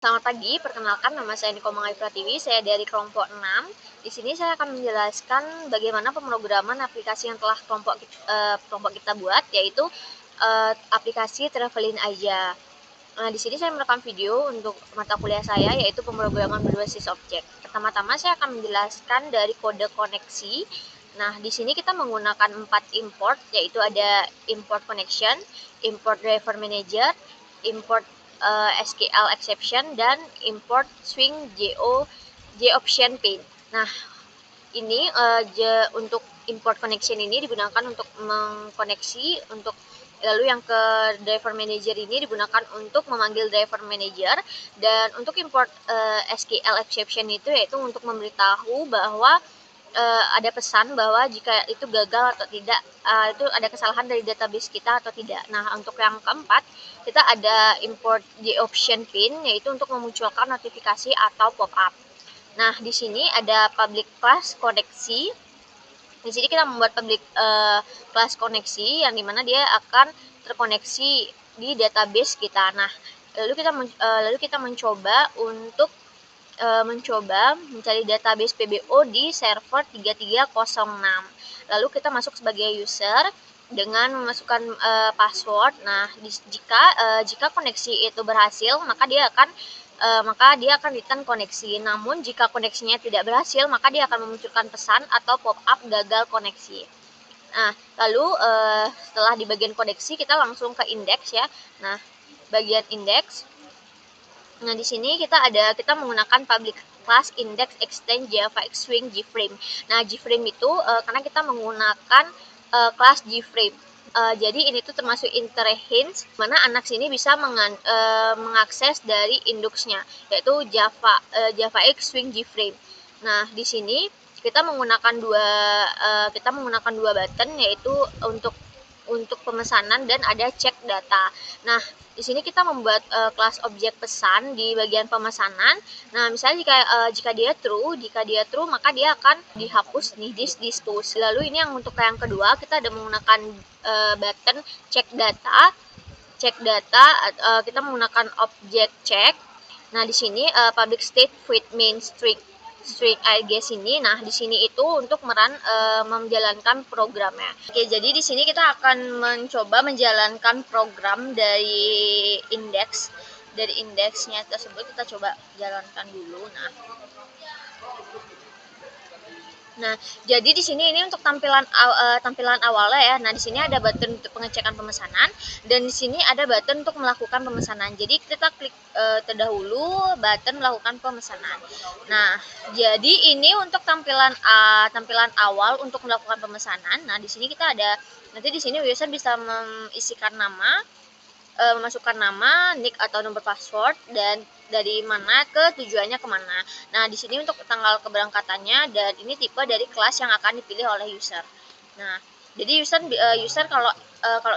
Selamat pagi, perkenalkan nama saya Niko Mangai Pratiwi, saya dari kelompok 6. Di sini saya akan menjelaskan bagaimana pemrograman aplikasi yang telah kelompok kita buat, yaitu aplikasi Travelin Aja. Nah, di sini saya merekam video untuk mata kuliah saya, yaitu pemrograman berbasis objek. Pertama-tama saya akan menjelaskan dari kode koneksi. Nah, di sini kita menggunakan 4 import, yaitu ada import connection, import driver manager, import SQL exception, dan import swing JOption pane. Nah, ini untuk import connection ini digunakan untuk mengkoneksi untuk lalu yang ke driver manager ini digunakan untuk memanggil driver manager, dan untuk import SQL exception itu yaitu untuk memberitahu bahwa ada pesan bahwa jika itu gagal atau tidak, itu ada kesalahan dari database kita atau tidak. Nah, untuk yang keempat, kita ada import JOption pane, yaitu untuk memunculkan notifikasi atau pop-up. Nah, di sini ada public class koneksi. Di sini kita membuat public class koneksi yang dimana dia akan terkoneksi di database kita. Nah, lalu kita mencoba untuk mencari database PBO di server 3306. Lalu kita masuk sebagai user dengan memasukkan password. Nah, jika koneksi itu berhasil, maka dia akan return koneksi. Namun jika koneksinya tidak berhasil, maka dia akan memunculkan pesan atau pop-up gagal koneksi. Nah, lalu setelah di bagian koneksi, kita langsung ke indeks ya. Nah, bagian indeks. Nah, di sini kita menggunakan public class index extend java swing gframe. Nah, gframe itu karena kita menggunakan kelas gframe. Jadi ini tuh termasuk interhinge, mana anak sini bisa mengakses dari indeksnya, yaitu java x swing gframe. Nah, di sini kita menggunakan dua button, yaitu untuk pemesanan dan ada cek data. Nah, di sini kita membuat kelas objek pesan di bagian pemesanan. Nah, misalnya jika dia true, maka dia akan dihapus nih diskus. Lalu ini yang untuk yang kedua, kita ada menggunakan button cek data. Kita menggunakan objek cek. Nah, di sini public state void main string IGS ini. Nah, di sini itu untuk menjalankan programnya. Oke, jadi di sini kita akan mencoba menjalankan program dari indeksnya tersebut. Kita coba jalankan dulu. Nah, jadi di sini ini untuk tampilan awalnya ya. Nah, di sini ada button untuk pengecekan pemesanan, dan di sini ada button untuk melakukan pemesanan. Jadi kita klik terdahulu button melakukan pemesanan. Nah, jadi ini untuk tampilan awal untuk melakukan pemesanan. Nah, di sini nanti di sini user bisa mengisikan nama, memasukkan nama, nick atau nomor password, dan dari mana ke tujuannya kemana. Nah, di sini untuk tanggal keberangkatannya, dan ini tipe dari kelas yang akan dipilih oleh user. Nah, jadi user kalau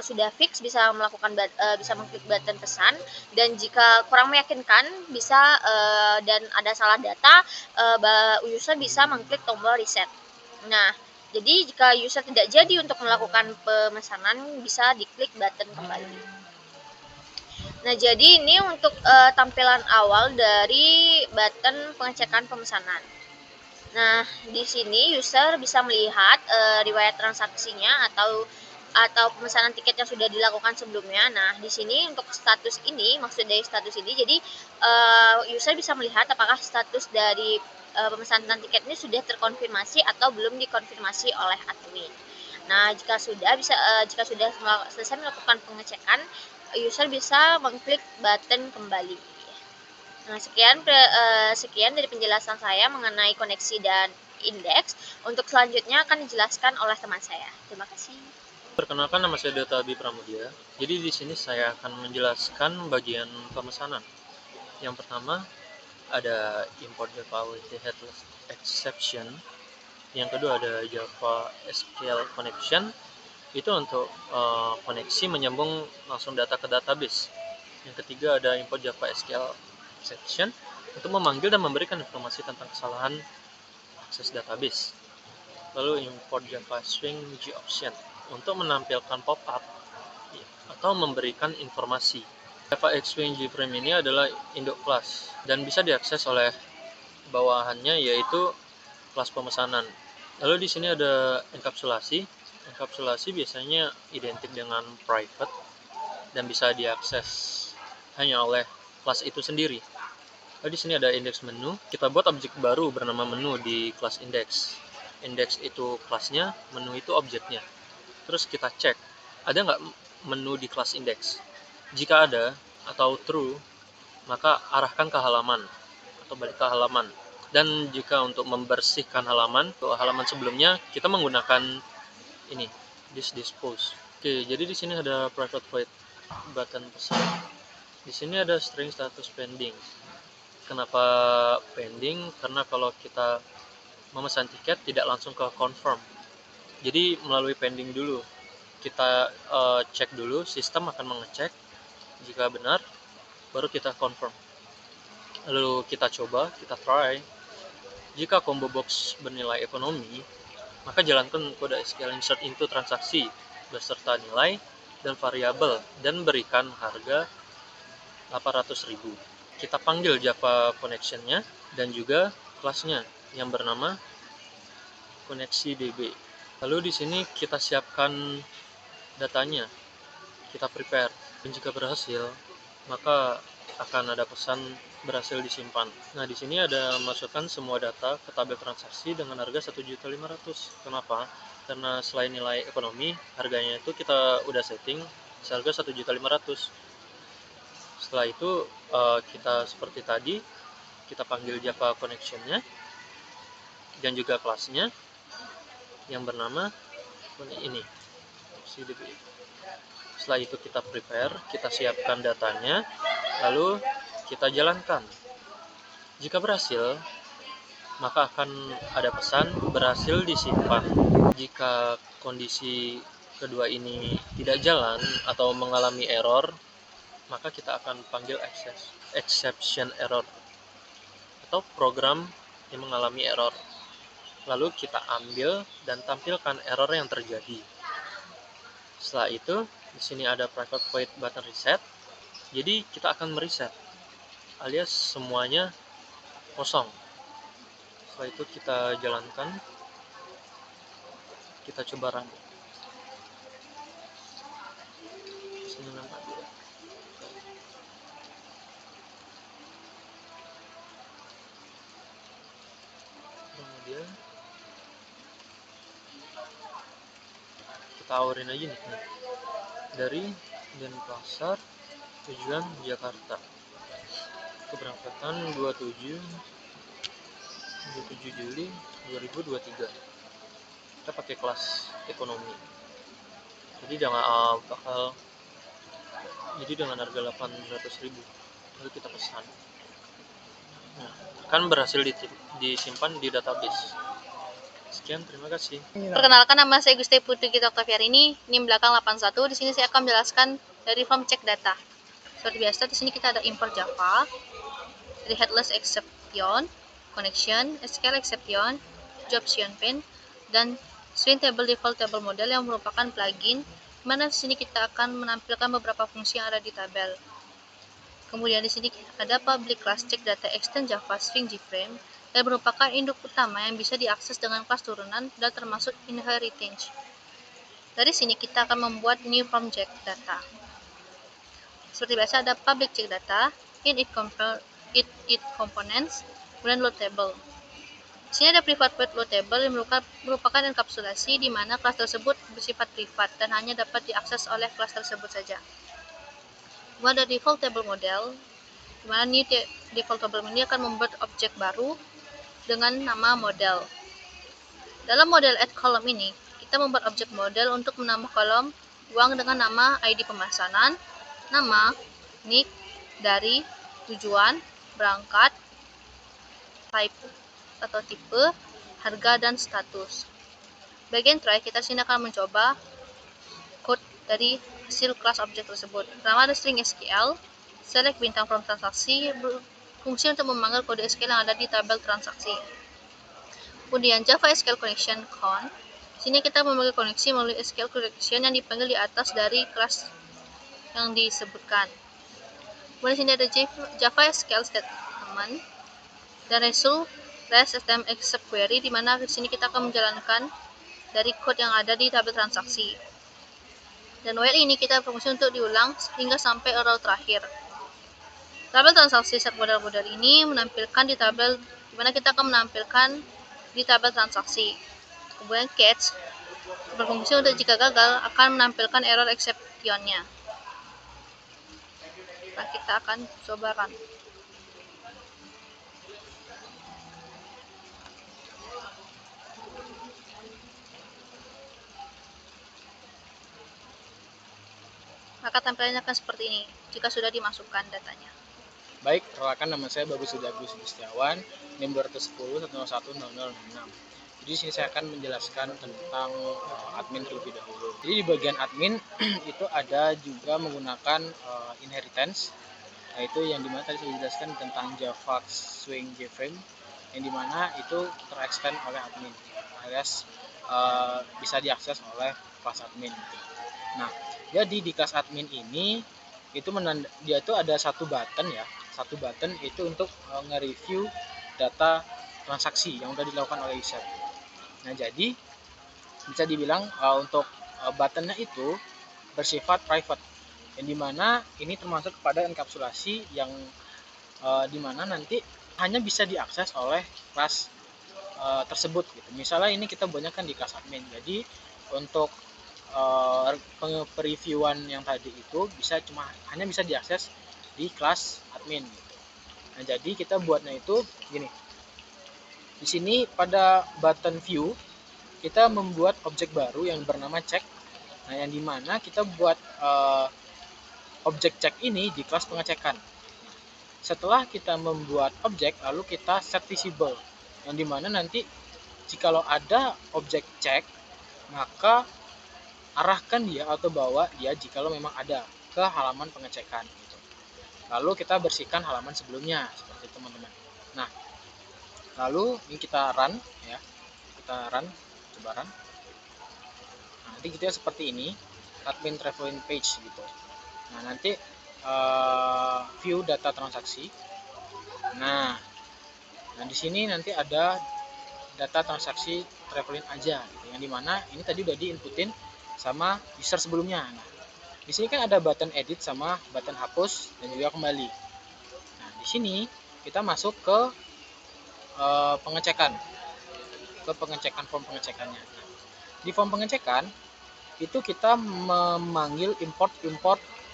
sudah fix bisa mengklik button pesan, dan jika kurang meyakinkan dan ada salah data, user bisa mengklik tombol reset. Nah, jadi jika user tidak jadi untuk melakukan pemesanan, bisa diklik button kembali. Nah, jadi ini untuk tampilan awal dari button pengecekan pemesanan. Nah, di sini user bisa melihat riwayat transaksinya atau pemesanan tiket yang sudah dilakukan sebelumnya. Nah, di sini untuk status ini, maksud dari status ini, jadi user bisa melihat apakah status dari pemesanan tiket ini sudah terkonfirmasi atau belum dikonfirmasi oleh admin. Nah, jika sudah selesai melakukan pengecekan, user bisa mengklik button kembali. Nah, sekian dari penjelasan saya mengenai koneksi dan indeks. Untuk selanjutnya akan dijelaskan oleh teman saya. Terima kasih. Perkenalkan, nama saya Data Abi Pramudia. Jadi di sini saya akan menjelaskan bagian pemesanan. Yang pertama ada import Java with headless exception. Yang kedua ada Java SQL connection. Itu untuk koneksi menyambung langsung data ke database. Yang ketiga ada import Java SQL exception untuk memanggil dan memberikan informasi tentang kesalahan akses database. Lalu import Java swing JOption untuk menampilkan pop-up atau memberikan informasi. Java X-Wing JFrame ini adalah induk kelas dan bisa diakses oleh bawahannya, yaitu kelas pemesanan. Lalu di sini ada enkapsulasi. Enkapsulasi biasanya identik dengan private dan bisa diakses hanya oleh kelas itu sendiri. Lalu di sini ada index menu. Kita buat objek baru bernama menu di kelas index. Index itu kelasnya, menu itu objeknya. Terus kita cek, ada nggak menu di kelas index? Jika ada atau true, maka arahkan ke halaman atau balik ke halaman. Dan jika untuk membersihkan halaman sebelumnya, kita menggunakan ini, dispose. Oke, jadi di sini ada private void button pesan. Di sini ada string status pending. Kenapa pending? Karena kalau kita memesan tiket tidak langsung ke confirm. Jadi melalui pending dulu. Kita cek dulu, sistem akan mengecek. Jika benar, baru kita confirm. Lalu kita coba, kita try. Jika combo box bernilai ekonomi, maka jalankan kode SQL insert into transaksi beserta nilai dan variabel dan berikan harga 800.000. Kita panggil Java connection-nya dan juga kelasnya yang bernama koneksi DB. Lalu di sini kita siapkan datanya, kita prepare. Dan jika berhasil, maka akan ada pesan berhasil disimpan. Nah, di sini ada masukkan semua data ke tabel transaksi dengan harga 1.500.000. Kenapa? Karena selain nilai ekonomi, harganya itu kita udah setting seharga 1.500.000. Setelah itu kita seperti tadi, kita panggil Java connection-nya dan juga kelasnya yang bernama ini, CDB. Setelah itu kita prepare, kita siapkan datanya, lalu kita jalankan. Jika berhasil, maka akan ada pesan berhasil disimpan. Jika kondisi kedua ini tidak jalan atau mengalami error, maka kita akan panggil exception error atau program yang mengalami error. Lalu kita ambil dan tampilkan error yang terjadi. Setelah itu, di sini ada private void button reset. Jadi kita akan mereset, alias semuanya kosong. Setelah itu kita jalankan, kita coba run. Sini nampak dia. Kemudian kita awarin aja nih. Dari Denpasar tujuan Jakarta. Keberangkatan 27 Juli 2023. Kita pakai kelas ekonomi. Jadi dengan harga 800.000. Lalu kita pesan. Nah, akan berhasil disimpan di database. Sekian, terima kasih. Perkenalkan, nama saya Gusti Putri Gita Oktaviarini, NIM belakang 81. Di sini saya akan menjelaskan dari form cek data. Seperti biasa, di sini kita ada import Java, dari headless exception, connection, SQL exception, job pin, dan swing table default table model yang merupakan plugin, di mana di sini kita akan menampilkan beberapa fungsi yang ada di tabel. Kemudian di sini ada public class check data extend Java Swing JFrame yang merupakan induk utama yang bisa diakses dengan kelas turunan dan termasuk inheritance. Dari sini kita akan membuat new form check data. Seperti biasa ada public check data, it components, kemudian load table. Di sini ada private void load table yang merupakan enkapsulasi di mana kelas tersebut bersifat privat dan hanya dapat diakses oleh kelas tersebut saja. Kemudian ada default table model, di mana new default table ini akan membuat objek baru dengan nama model. Dalam model add column ini, kita membuat objek model untuk menambah kolom uang dengan nama ID pemesanan, nama, nick, dari, tujuan, berangkat, type atau tipe, harga, dan status. Bagian try, kita sini akan mencoba code dari hasil kelas objek tersebut. Pertama ada string SQL, select bintang from transaksi, fungsi untuk memanggil kode SQL yang ada di tabel transaksi. Kemudian Java SQL connection con. Sini kita memanggil koneksi melalui SQL connection yang dipanggil di atas dari kelas yang disebutkan. Kemudian sini ada Java SQL statement dan REST HTML accept query, di mana di sini kita akan menjalankan dari code yang ada di tabel transaksi. Dan while ini kita berfungsi untuk diulang hingga sampai arrow terakhir. Tabel transaksi set model-model ini menampilkan di tabel, di mana kita akan menampilkan di tabel transaksi. Kemudian catch berfungsi untuk jika gagal akan menampilkan error exception-nya. Nah, kita akan coba run. Maka tampilannya akan seperti ini jika sudah dimasukkan datanya. Baik, perkenalkan nama saya Bagus Sudagus Gustiawan, NIM 210 1010066. Jadi di sini saya akan menjelaskan tentang admin terlebih dahulu. Jadi di bagian admin itu ada juga menggunakan inheritance, yaitu yang dimana tadi saya jelaskan tentang Java Swing JFrame, yang dimana itu terextend oleh admin, alias bisa diakses oleh kelas admin. Nah, jadi di kelas admin ini itu dia itu ada satu button ya, satu button itu untuk nge-review data transaksi yang udah dilakukan oleh user. Nah, jadi bisa dibilang untuk buttonnya itu bersifat private, yang dimana ini termasuk kepada enkapsulasi yang dimana nanti hanya bisa diakses oleh kelas tersebut gitu. Misalnya ini kita buatnya kan di kelas admin, jadi untuk previewan yang tadi itu hanya bisa diakses di kelas admin gitu. Nah, jadi kita buatnya itu gini. Di sini pada button view kita membuat objek baru yang bernama check. Nah, yang dimana kita buat objek check ini di kelas pengecekan. Nah, setelah kita membuat objek, lalu kita set visible, yang dimana nanti jikalau ada objek check, maka arahkan dia atau bawa dia jikalau memang ada ke halaman pengecekan gitu. Lalu kita bersihkan halaman sebelumnya seperti itu, teman-teman. Nah, lalu ini kita run ya. Kita run, coba run. Nah, nanti kita seperti ini, admin traveling page gitu. Nah, nanti view data transaksi. Nah, di sini nanti ada data transaksi traveling aja gitu, yang dimana ini tadi udah diinputin sama user sebelumnya. Nah, di sini kan ada button edit sama button hapus dan juga kembali. Nah, di sini kita masuk ke pengecekan, ke pengecekan form pengecekannya. Nah, di form pengecekan itu kita memanggil import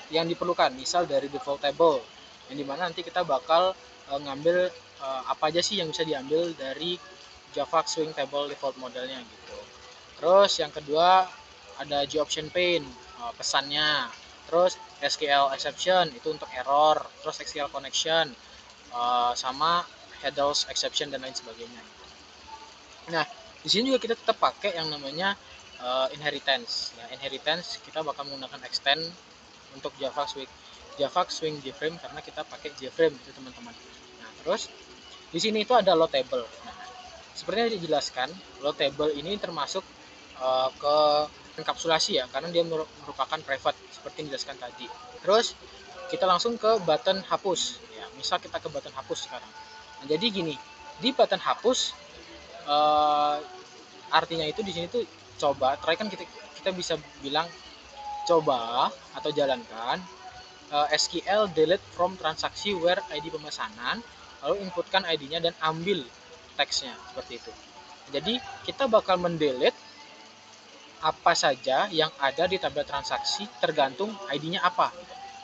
yang diperlukan, misal dari default table, yang dimana nanti kita bakal ngambil apa aja sih yang bisa diambil dari Java Swing Table default modelnya gitu. Terus yang kedua ada GOption pane, pesannya. Terus SQL exception itu untuk error. Terus SQL connection sama headers exception dan lain sebagainya. Nah, di sini juga kita tetap pakai yang namanya inheritance. Ya, inheritance kita bakal menggunakan extend untuk Java Swing JFrame karena kita pakai JFrame itu, teman-teman. Nah, terus di sini itu ada load table. Nah, seperti yang dijelaskan, load table ini termasuk ke enkapsulasi ya, karena dia merupakan private seperti yang dijelaskan tadi. Terus kita langsung ke button hapus ya, misal kita ke button hapus sekarang. Nah, jadi gini, di button hapus artinya itu di sini tuh coba try, kan kita bisa bilang coba atau jalankan SQL delete from transaksi where ID pemesanan, lalu inputkan ID-nya dan ambil teksnya seperti itu. Jadi kita bakal mendelete apa saja yang ada di tabel transaksi tergantung ID-nya apa.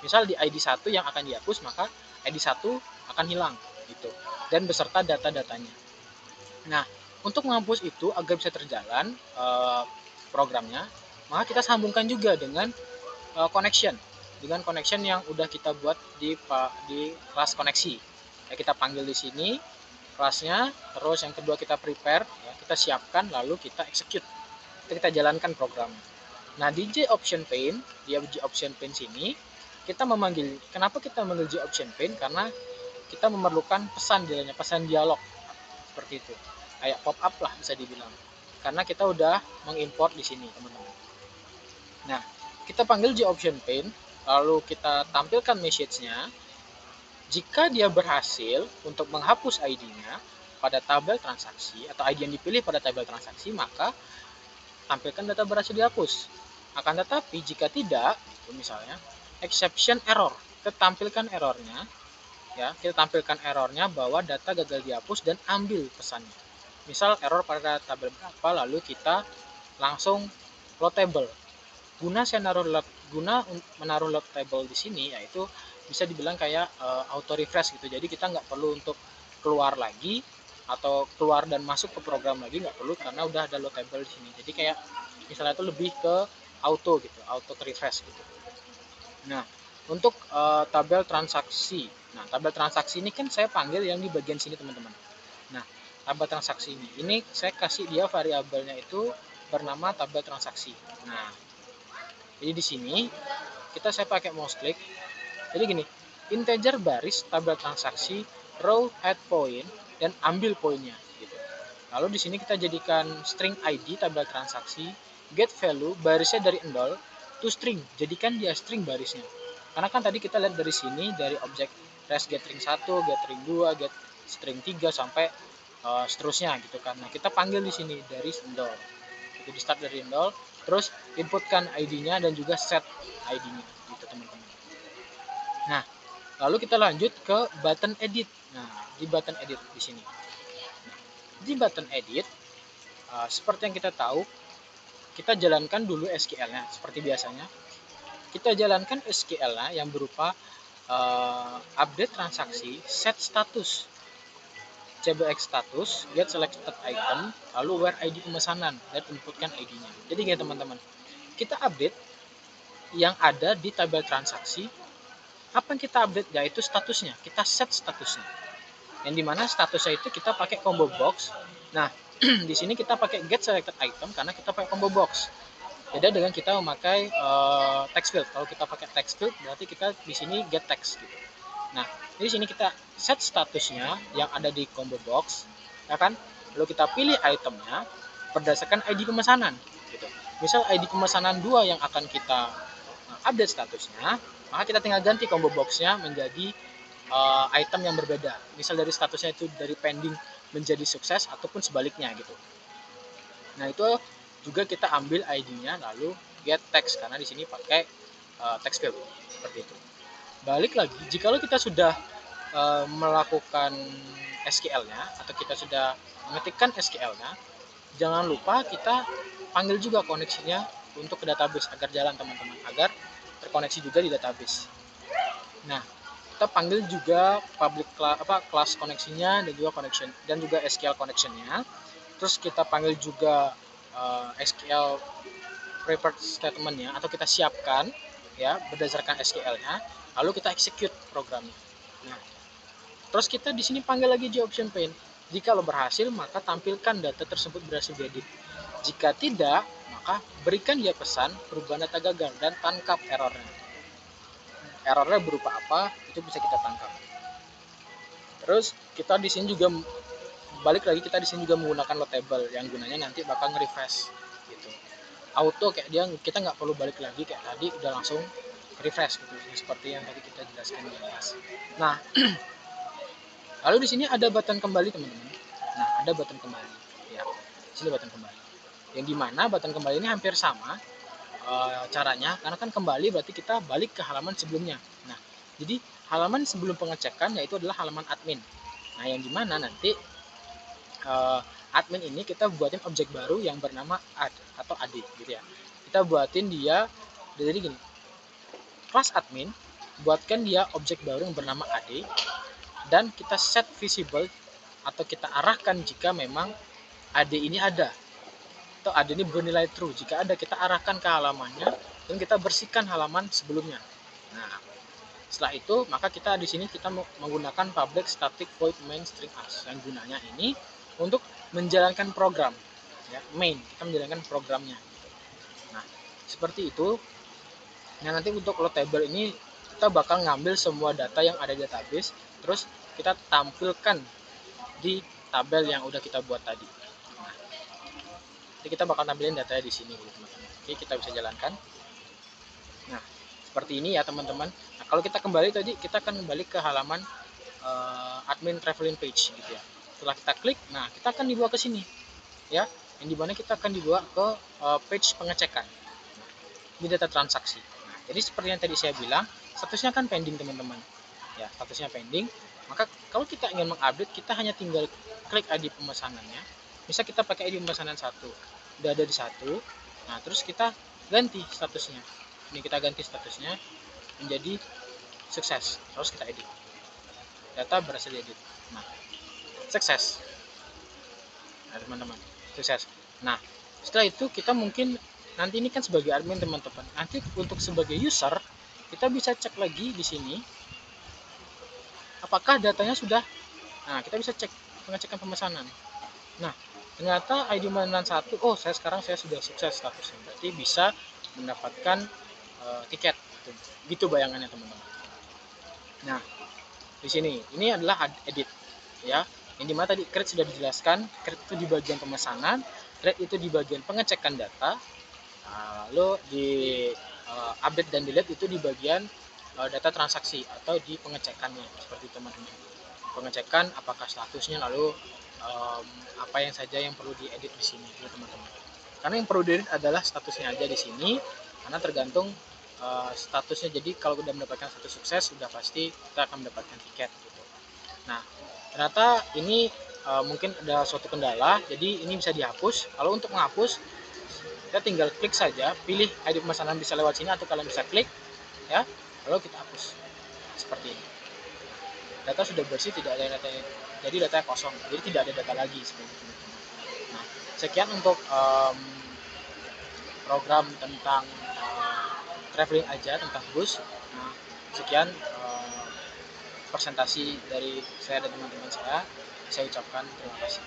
Misal di ID 1 yang akan dihapus, maka ID 1 akan hilang gitu, dan beserta data-datanya. Nah, untuk menghapus itu agar bisa terjalan programnya, maka kita sambungkan juga dengan connection yang udah kita buat di kelas koneksi. Ya, kita panggil di sini kelasnya, terus yang kedua kita prepare ya, kita siapkan, lalu kita execute. Kita jalankan program. Nah, di GOption pane, di GOption pane sini kita memanggil, kenapa kita memanggil GOption pane? Karena kita memerlukan pesan di dalamnya, pesan dialog seperti itu. Kayak pop up lah bisa dibilang. Karena kita udah mengimport di sini, teman-teman. Nah, kita panggil GOption pane, lalu kita tampilkan message-nya. Jika dia berhasil untuk menghapus ID-nya pada tabel transaksi atau ID yang dipilih pada tabel transaksi, maka tampilkan data berhasil dihapus. Akan tetapi jika tidak, misalnya exception error, kita tampilkan errornya, ya, kita tampilkan errornya bahwa data gagal dihapus dan ambil pesannya. Misal error pada tabel berapa, lalu kita langsung load table. Guna menaruh load table di sini, yaitu bisa dibilang kayak auto refresh gitu. Jadi kita nggak perlu untuk keluar lagi atau keluar dan masuk ke program lagi, nggak perlu karena udah ada load table di sini. Jadi kayak misalnya itu lebih ke auto gitu, auto refresh gitu. Nah, untuk tabel transaksi. Nah, tabel transaksi ini kan saya panggil yang di bagian sini, teman-teman. Nah, tabel transaksi ini saya kasih dia variabelnya itu bernama tabel transaksi. Nah, jadi di sini saya pakai mouse click. Jadi gini, integer baris tabel transaksi, row add point dan ambil poinnya gitu. Lalu di sini kita jadikan string ID tabel transaksi, get value barisnya dari 0 to string, jadikan dia string barisnya. Karena kan tadi kita lihat dari sini dari objek res get string 1, get string 2, get string 3 sampai seterusnya gitu kan. Nah, kita panggil di sini dari 0. Itu di start dari 0, terus inputkan ID-nya dan juga set ID-nya gitu, teman-teman. Nah, lalu kita lanjut ke button edit. Nah, di button edit di sini. Di button edit, seperti yang kita tahu, kita jalankan dulu SQL-nya seperti biasanya. Kita jalankan SQL-nya yang berupa update transaksi, set status, cbx status, get selected item, lalu where ID pemesanan, dan inputkan ID-nya. Jadi gini, teman-teman, kita update yang ada di tabel transaksi. Apa yang kita update? Yaitu statusnya. Kita set statusnya. Yang dimana statusnya itu kita pakai combo box. Nah, di sini kita pakai get selected item karena kita pakai combo box. Beda dengan kita memakai text field. Kalau kita pakai text field, berarti kita di sini get text gitu. Nah, di sini kita set statusnya yang ada di combo box, ya kan? Lalu kita pilih itemnya berdasarkan ID pemesanan gitu. Misal ID pemesanan 2 yang akan kita update statusnya, maka kita tinggal ganti combo boxnya menjadi item yang berbeda. Misal dari statusnya itu dari pending menjadi sukses ataupun sebaliknya gitu. Nah, itu juga kita ambil ID-nya lalu get text karena di sini pakai text field seperti itu. Balik lagi, jikalau kita sudah melakukan SQL-nya atau kita sudah mengetikkan SQL-nya, jangan lupa kita panggil juga koneksinya untuk ke database agar jalan, teman-teman, agar terkoneksi juga di database. Nah, kita panggil juga public class koneksinya dan juga connection dan juga SQL connection-nya. Terus kita panggil juga SQL prepared statement-nya atau kita siapkan ya berdasarkan SQL-nya, lalu kita execute programnya. Nah, terus kita di sini panggil lagi di option pane. Jika lo berhasil, maka tampilkan data tersebut berhasil diedit. Jika tidak, maka berikan dia pesan perubahan data gagal dan tangkap errornya. Errornya berupa apa? Itu bisa kita tangkap. Terus kita di sini juga balik lagi, kita di sini juga menggunakan load table yang gunanya nanti bakal nge-refresh gitu. Auto kayak dia, kita nggak perlu balik lagi kayak tadi, udah langsung refresh gitu seperti yang tadi kita jelaskan di atas. Nah, lalu di sini ada button kembali, teman-teman. Nah, ada button kembali ya, sini button kembali yang dimana button kembali ini hampir sama caranya, karena kan kembali berarti kita balik ke halaman sebelumnya. Nah, jadi halaman sebelum pengecekan yaitu adalah halaman admin. Nah, yang dimana nanti admin ini kita buatin objek baru yang bernama add atau add gitu ya. Kita buatin dia jadi gini, kelas admin, buatkan dia objek baru yang bernama add dan kita set visible atau kita arahkan jika memang add ini ada atau add ini bernilai true. Jika ada, kita arahkan ke halamannya dan kita bersihkan halaman sebelumnya. Nah, setelah itu maka kita di sini kita menggunakan public static void main string as yang gunanya ini untuk menjalankan program ya, main, kita menjalankan programnya gitu. Nah, seperti itu. Nah, nanti untuk load table ini kita bakal ngambil semua data yang ada di database, terus kita tampilkan di tabel yang udah kita buat tadi. Nah, jadi kita bakal tampilin datanya di sini, teman-teman. Oke, kita bisa jalankan. Nah, seperti ini ya teman-teman. Nah, kalau kita kembali tadi, kita akan kembali ke halaman admin traveling page gitu ya. Setelah kita klik, nah kita akan dibawa ke sini ya, yang dimana kita akan dibawa ke page pengecekan di data transaksi. Nah, jadi seperti yang tadi saya bilang, statusnya kan pending teman-teman ya, statusnya pending. Maka kalau kita ingin mengupdate, kita hanya tinggal klik ID pemesanannya. Bisa kita pakai ID pemesanan 1, udah ada di 1. Nah terus kita ganti statusnya, ini kita ganti statusnya menjadi sukses, terus kita edit, data berhasil diedit. Nah sukses, nah teman-teman, sukses. Nah setelah itu kita mungkin nanti, ini kan sebagai admin teman-teman, nanti untuk sebagai user kita bisa cek lagi di sini apakah datanya sudah. Nah kita bisa cek pengecekan pemesanan. Nah ternyata ID pemesanan 1, oh sekarang saya sudah sukses statusnya, berarti bisa mendapatkan tiket gitu bayangannya teman-teman. Nah di sini ini adalah edit ya, yang dimana tadi create sudah dijelaskan. Create itu di bagian pemesanan, create itu di bagian pengecekan data, lalu di update dan delete itu di bagian data transaksi atau di pengecekannya, seperti teman-teman, pengecekan apakah statusnya, lalu apa yang saja yang perlu diedit di sini ya teman-teman. Karena yang perlu diedit adalah statusnya aja di sini, karena tergantung statusnya. Jadi kalau sudah mendapatkan status sukses, sudah pasti kita akan mendapatkan tiket gitu. Nah ternyata ini mungkin ada suatu kendala, jadi ini bisa dihapus. Kalau untuk menghapus, kita tinggal klik saja, pilih ID pemesanan bisa lewat sini, atau kalian bisa klik ya, lalu kita hapus seperti ini. Data sudah bersih, tidak ada data, jadi datanya kosong, jadi tidak ada data lagi seperti itu. Nah sekian untuk program tentang traveling aja, tentang bus. Nah sekian presentasi dari saya dan teman-teman saya ucapkan terima kasih.